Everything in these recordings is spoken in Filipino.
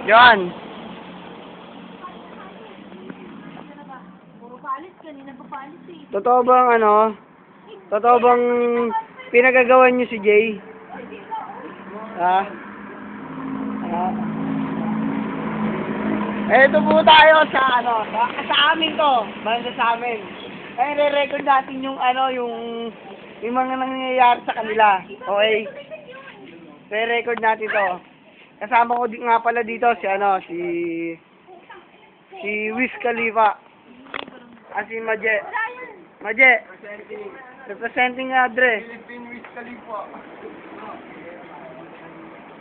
Joan. Puro palit, kanina pa palit eh. Totoo bang Totoo bang pinagagawan niyo si Jay? Ha? Eto po tayo sa sa amin to. Banda sa amin. Ay, re-record natin yung yung mga nangyayari sa kanila. Okay? Re-record natin to. Kasama ko nga pala dito si Wiz Khalifa. Si Maje. Maje. Representing Adre. Philippine Wiz Khalifa.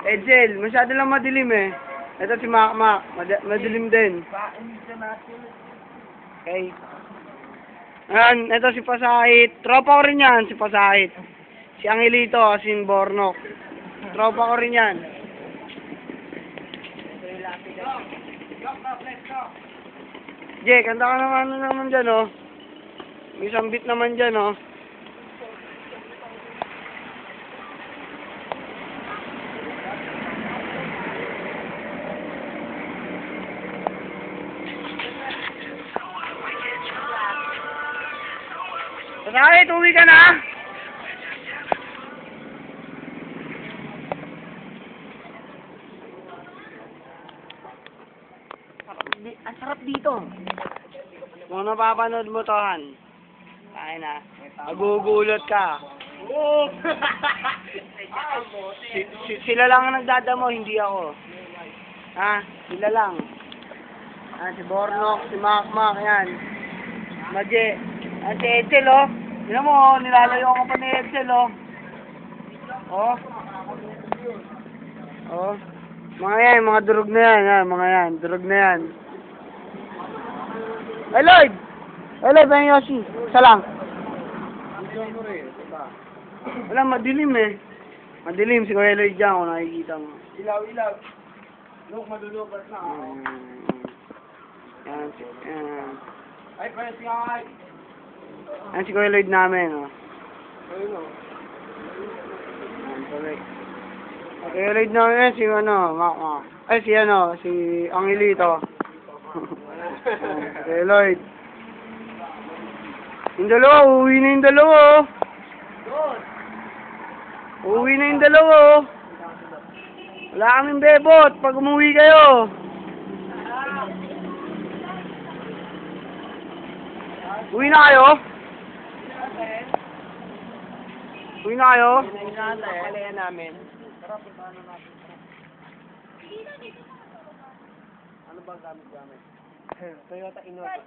Edsel, masyado lang madilim eh. Ito si Makmak, madilim din. Okay. Ayan, ito si Pasahit. Tropa ko rin yan, si Pasahit. Si Angelito, si Bornok. Tropa ko rin yan. Jay, kanta ka naman dyan, oh. May isang beat naman dyan, oh. Pasahit, uwi ka na! Ang sarap dito. Kung napapanood mo to, Han. Ay na. Magugulot ka. Oh! Sila lang ang nagdadamo, hindi ako. Ha? Sila lang. Si Bornok, si Makmak, yan. Maje. Si Edsel, oh. Tignan mo, nilalayo ko pa ni Edsel, oh. Oh. Oh. Mga yan, mga durog na yan, ha? Mga yan, durog na yan. Hey, Lloyd! Hey, Lloyd, ba yung Yoshi? Isa lang. Wala, madilim eh. Madilim, si Kuya Lloyd dyan, kung nakikita mo. Ilaw. Look, madulubat na. Yan, Ay, pwede siya ay. yan si Kuya Lloyd namin, oh. Ayun o. Yan, correct. Kuya Lloyd namin, si Makmak. Ay, si Angelito. Kuya Lloyd. Yung dalawa, uuwi na yung dalawa, oh. Uuwi na yung dalawa, oh. Wala kaming bebot pag umuwi kayo. Uwi na kayo? Uwi na kayo? Palayan namin. Ano bang gamit? Toyota Innova.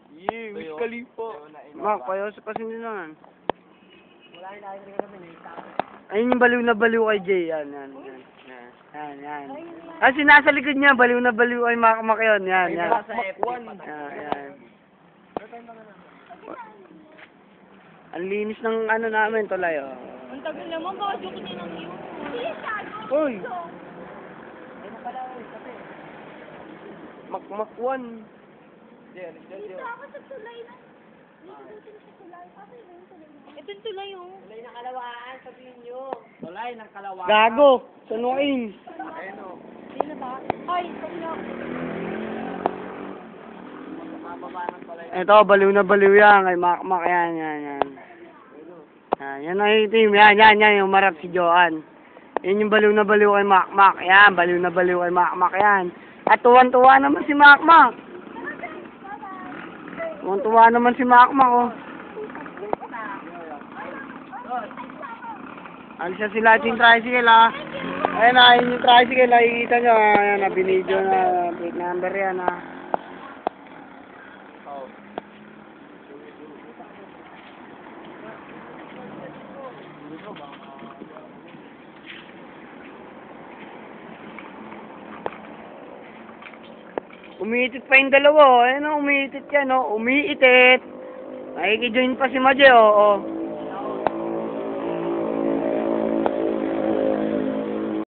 Yeah, Wiz Khalifa. Mak, pasin din naman. Wala yung nakikita kami. Ayun yung baliw na baliw kay Jay. Yan. Si nasa likod niya, baliw na baliw kay Makmak yun. Yan. Sa F1. Yan. Ang linis ng namin, tulay, oh. Ang tagal naman, baka joke din ang iyo. Uy! Makmak 1. Dito ako sa tulay na. Dito sa tulay. Okay na yung tulay na. Ito yung tulay, oh. Tulay ng kalawaan, sabihin nyo. Tulay ng kalawaan. Gago! Sunuin! Ayun o. Hindi na ba? Ay, stop na. Mababa ng tulay. Ito, baliw na baliw yan kay Makmak. Yan. Yan ang team. Yan. Yung marap si Joan. Yan yung baliw na baliw kay Makmak. Yan, baliw na baliw kay Makmak yan. At tuwan-tuwa naman si Makmak. Tuwan-tuwa naman si Makmak, oh. Alisa sila yung tricycle, ah. Ayun na, yung tricycle, nakikita nyo, ayan na, binidyo na, plate number yan, ah. Umiitit pa yung dalawa, oh. Ayun, oh, umiitit yan, oh. Umiitit. Nakikijoin pa si Maje, oh.